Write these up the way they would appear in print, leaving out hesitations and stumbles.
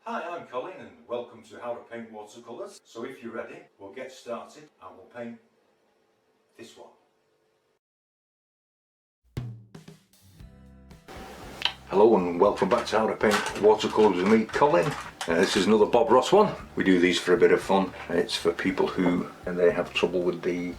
Hi, I'm Colin and welcome to How to Paint Watercolors. So if you're ready, we'll get started and we'll paint this one. Hello and welcome back to How to Paint Watercolors with me, Colin. This is another Bob Ross one. We do these for a bit of fun. It's for people who they have trouble with the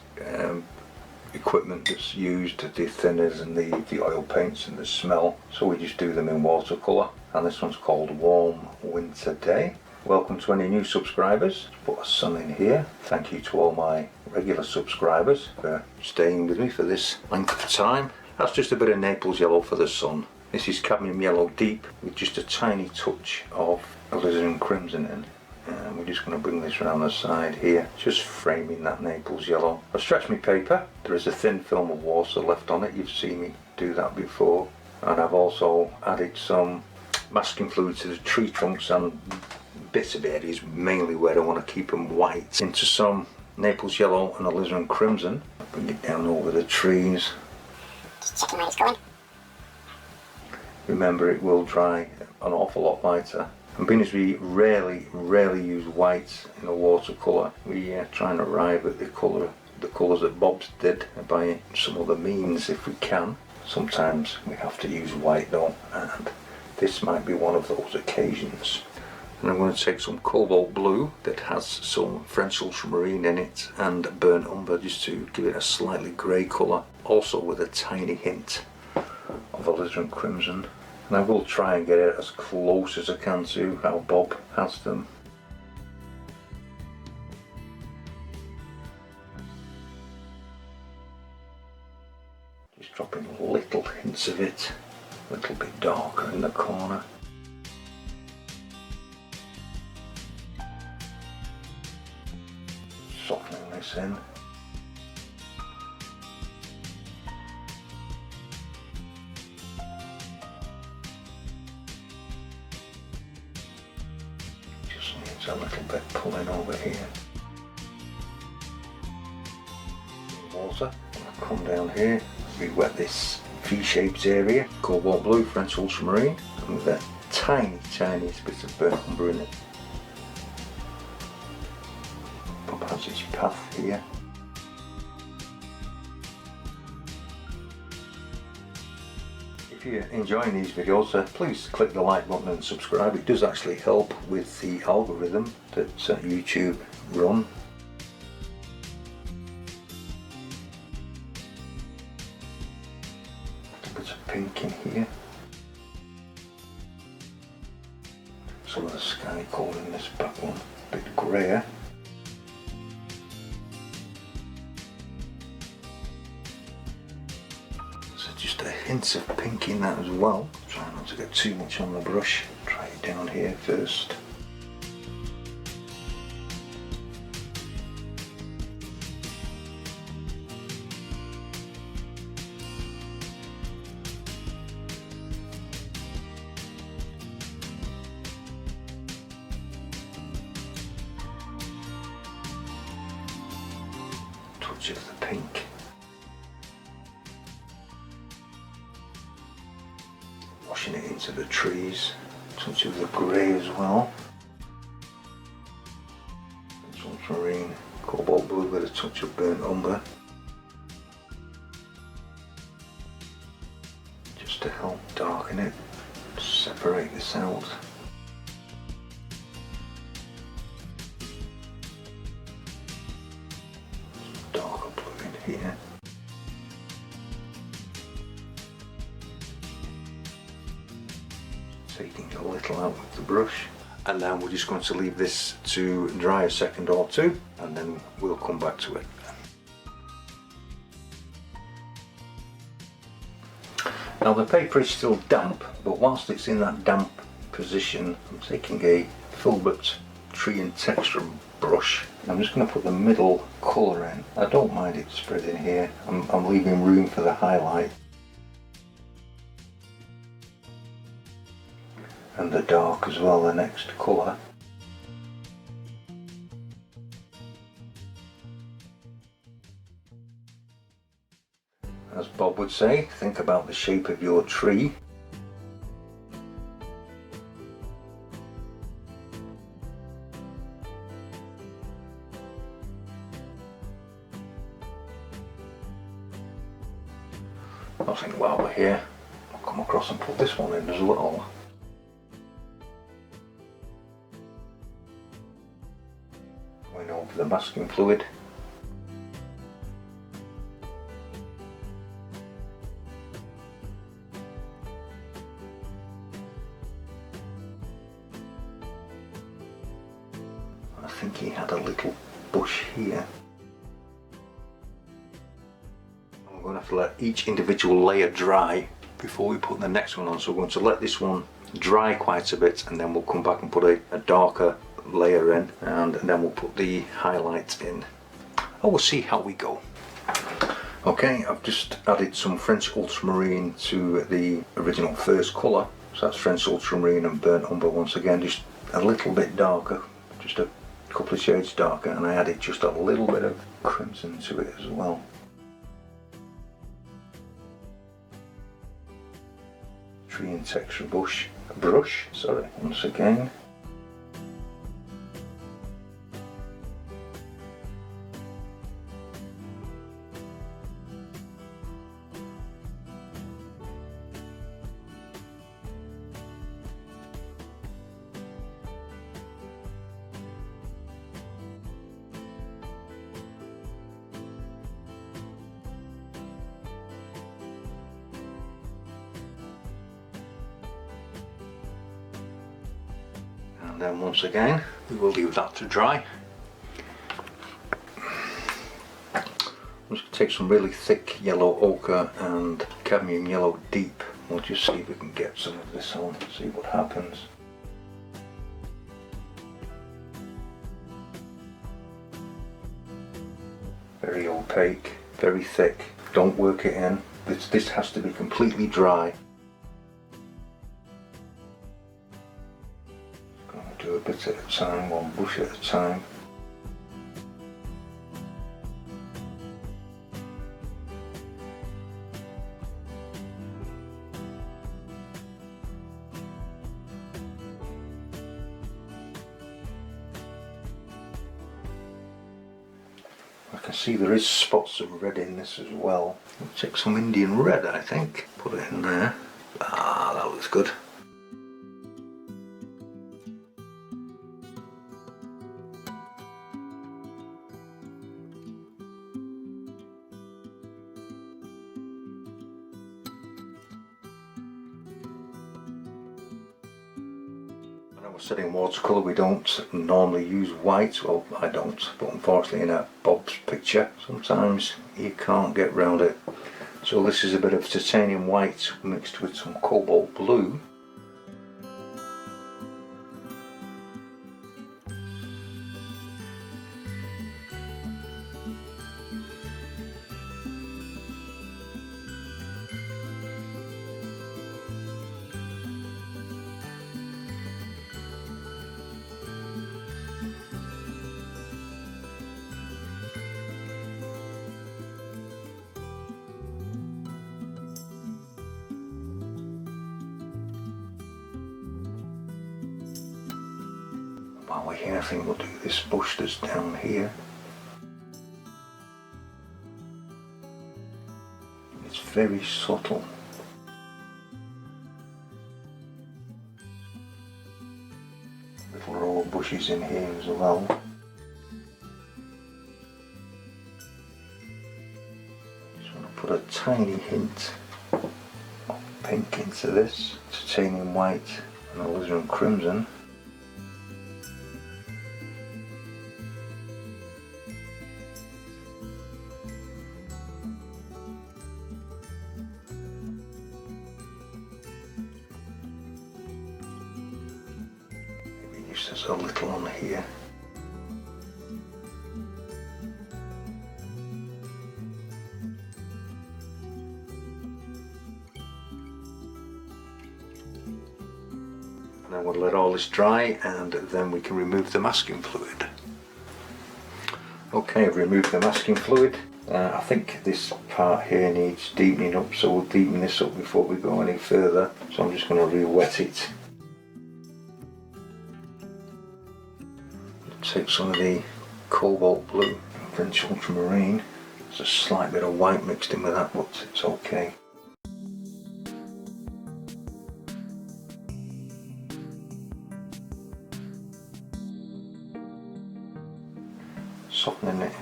equipment that's used, the thinners and the oil paints and the smell. So we just do them in watercolour. And this one's called Warm Winter Day. Welcome to any new subscribers. Put a sun in here. Thank you to all my regular subscribers for staying with me for this length of time. That's just a bit of Naples yellow for the sun. This is cadmium yellow deep with just a tiny touch of alizarin crimson in. And we're just going to bring this around the side here, just framing that Naples yellow. I've stretched my paper. There is a thin film of water left on it. You've seen me do that before. And I've also added some masking fluid to the tree trunks and bits of areas, mainly where I want to keep them white, into some Naples yellow and alizarin crimson. Bring it down over the trees. Just checking where it's going. Remember, it will dry an awful lot lighter. And being as we rarely use white in a watercolour, we try and arrive at the colours that Bob's did by some other means if we can. Sometimes we have to use white though, and this might be one of those occasions. And I'm going to take some cobalt blue that has some French ultramarine in it and burnt umber, just to give it a slightly grey colour, also with a tiny hint of alizarin crimson. And I will try and get it as close as I can to how Bob has them. Just dropping little hints of it, a little bit darker in the corner. Softening this in. Just needs a little bit pulling over here. Water. I'll come down here, re-wet this V-shaped area, cobalt blue, French ultramarine, and with a tiniest bit of burnt umber in it. Bob has its path here. If you're enjoying these videos, please click the like button and subscribe. It does actually help with the algorithm that YouTube run. A bit of pink in here. Some of the sky colour in this back one, a bit greyer. Just a hint of pink in that as well. Try not to get too much on the brush. Try it down here first. Touch of the pink. Washing it into the trees, touch of the grey as well. Ultramarine, cobalt blue with a touch of burnt umber. Just to help darken it, separate this out. Darker blue in here. Taking a little out with the brush, and now we're just going to leave this to dry a second or two, and then we'll come back to it. Now the paper is still damp, but whilst it's in that damp position, I'm taking a filbert tree and texture brush. I'm just going to put the middle colour in. I don't mind it spreading here. I'm leaving room for the highlight. And the dark as well, the next colour. As Bob would say, think about the shape of your tree. I think while we're here, I'll come across and put this one in as well. Going over the masking fluid. I think he had a little bush here. I'm going to have to let each individual layer dry before we put the next one on. So we're going to let this one dry quite a bit, and then we'll come back and put a darker layer in, and then we'll put the highlights in. Oh, we'll see how we go. Okay, I've just added some French ultramarine to the original first colour. So that's French ultramarine and burnt umber once again, just a little bit darker, just a couple of shades darker, and I added just a little bit of crimson to it as well. Tree and texture brush, once again. And then once again, we will leave that to dry. I'm just going to take some really thick yellow ochre and cadmium yellow deep. We'll just see if we can get some of this on, see what happens. Very opaque, very thick. Don't work it in. This has to be completely dry. Do a bit at a time, one bush at a time. I can see there is spots of red in this as well. I'll take some Indian red, I think. Put it in there. Ah, that looks good. We're studying watercolour, we don't normally use white. Well, I don't, but unfortunately in a Bob's picture sometimes you can't get round it. So this is a bit of titanium white mixed with some cobalt blue. While we're here, I think we'll do this bush that's down here. It's very subtle. Little row of bushes in here as well. Just want to put a tiny hint of pink into this, titanium white and alizarin crimson. Just a little on here. Now we'll let all this dry and then we can remove the masking fluid. Okay, I've removed the masking fluid. I think this part here needs deepening up, so we'll deepen this up before we go any further. So I'm just going to re-wet it. Take some of the cobalt blue, French ultramarine. There's a slight bit of white mixed in with that, but it's okay.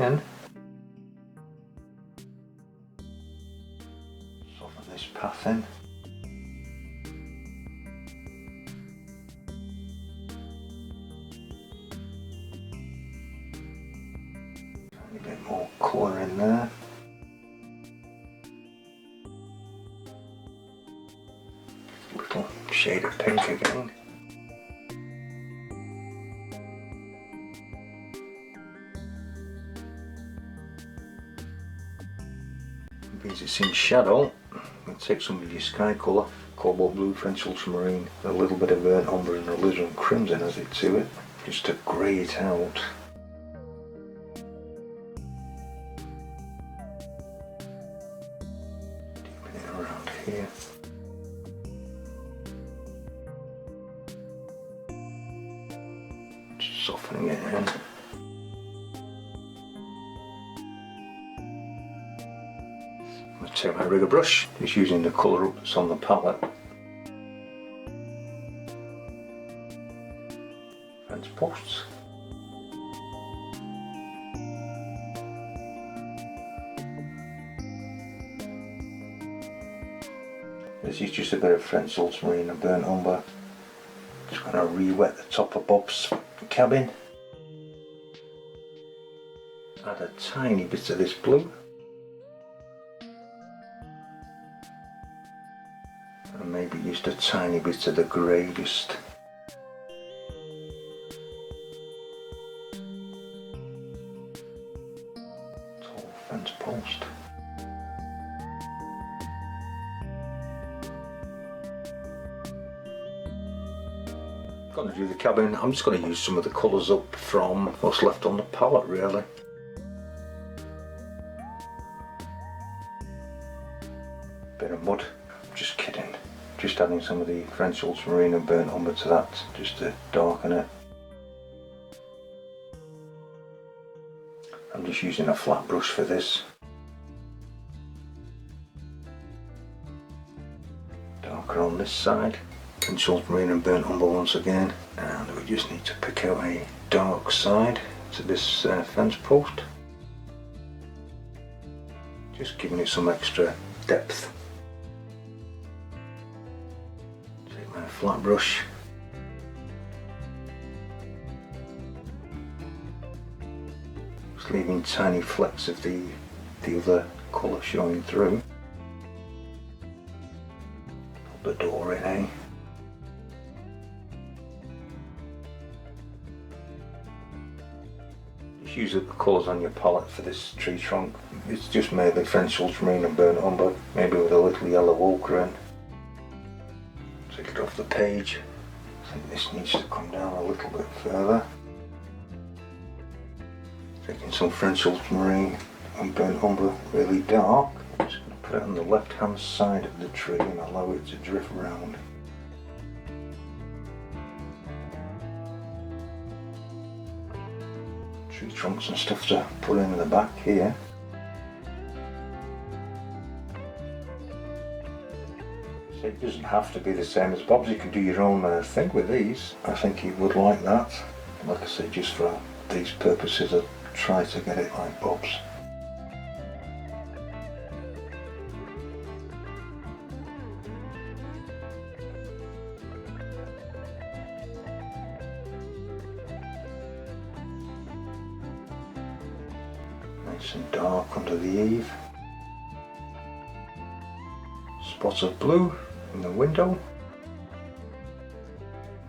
pen. Soften this path in. A bit more colour in there. Little shade of pink again. Because it's in shadow, you take some of your sky colour, cobalt blue, French ultramarine, a little bit of burnt umber and alizarin crimson as it to it, just to grey it out. Deepen it around here. Just softening it in. I'm going to take my rigger brush, just using the colour that's on the palette. Fence posts. This is just a bit of French ultramarine and burnt umber. Just going to re-wet the top of Bob's cabin. Add a tiny bit of this blue. And maybe just a tiny bit of the grey, just tall fence post. Going to do the cabin. I'm just going to use some of the colours up from what's left on the palette, really. Bit of mud. Just kidding. Just adding some of the French ultramarine and burnt umber to that, just to darken it. I'm just using a flat brush for this. Darker on this side. French ultramarine and burnt umber once again. And we just need to pick out a dark side to this fence post. Just giving it some extra depth. Flat brush. Just leaving tiny flecks of the other colour showing through. Put the door in, eh? Just use the colours on your palette for this tree trunk. It's just mainly French ultramarine and burnt umber, maybe with a little yellow ochre in. Take it off the page. I think this needs to come down a little bit further. Taking some French ultramarine and burnt umber really dark. I'm just going to put it on the left hand side of the tree and allow it to drift round. Tree trunks and stuff to put in the back here. It doesn't have to be the same as Bob's, you can do your own thing with these. I think he would like that. Like I say, just for these purposes I try to get it like Bob's. Nice and dark under the eave. Spots of blue in the window,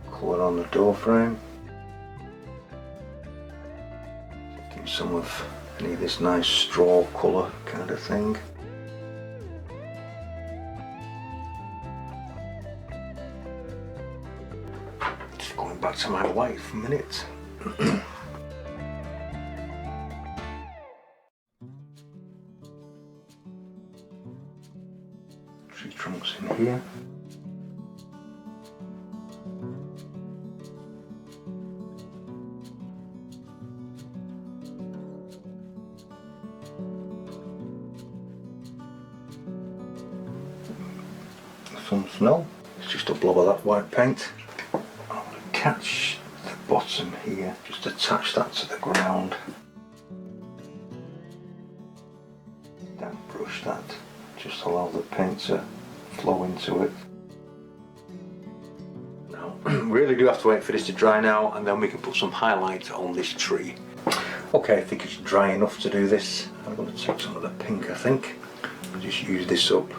colour on the door frame, taking some of any of this nice straw colour kind of thing. Just going back to my white for a minute. Tree trunks in here. Some snow. It's just a blob of that white paint. I'm going to catch the bottom here, just attach that to the ground. damp brush that just allows the paint to flow into it. Now, really do have to wait for this to dry now, and then we can put some highlight on this tree. Okay, I think it's dry enough to do this. I'm going to take some of the pink, I think. I'll just use this up.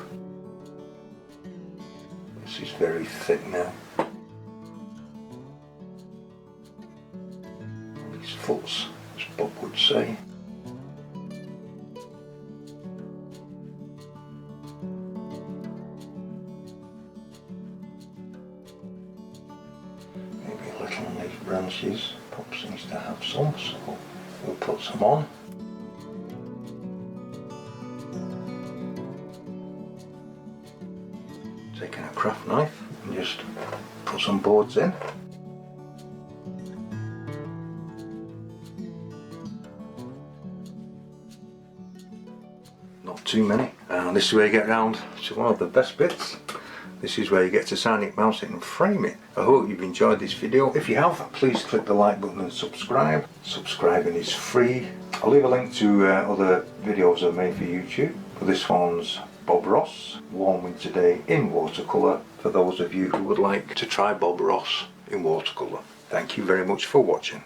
This is very thick now. These foots, as Bob would say. Maybe a little on these branches. Bob seems to have some, so we'll put some on. Taking a craft knife and just put some boards in. Not too many. And this is where you get round to one of the best bits. This is where you get to sign it, mouse it and frame it. I hope you've enjoyed this video. If you have, please click the like button and subscribe. Subscribing is free. I'll leave a link to other videos I've made for YouTube. But this one's Bob Ross, Warm Winter Day in watercolour, for those of you who would like to try Bob Ross in watercolour. Thank you very much for watching.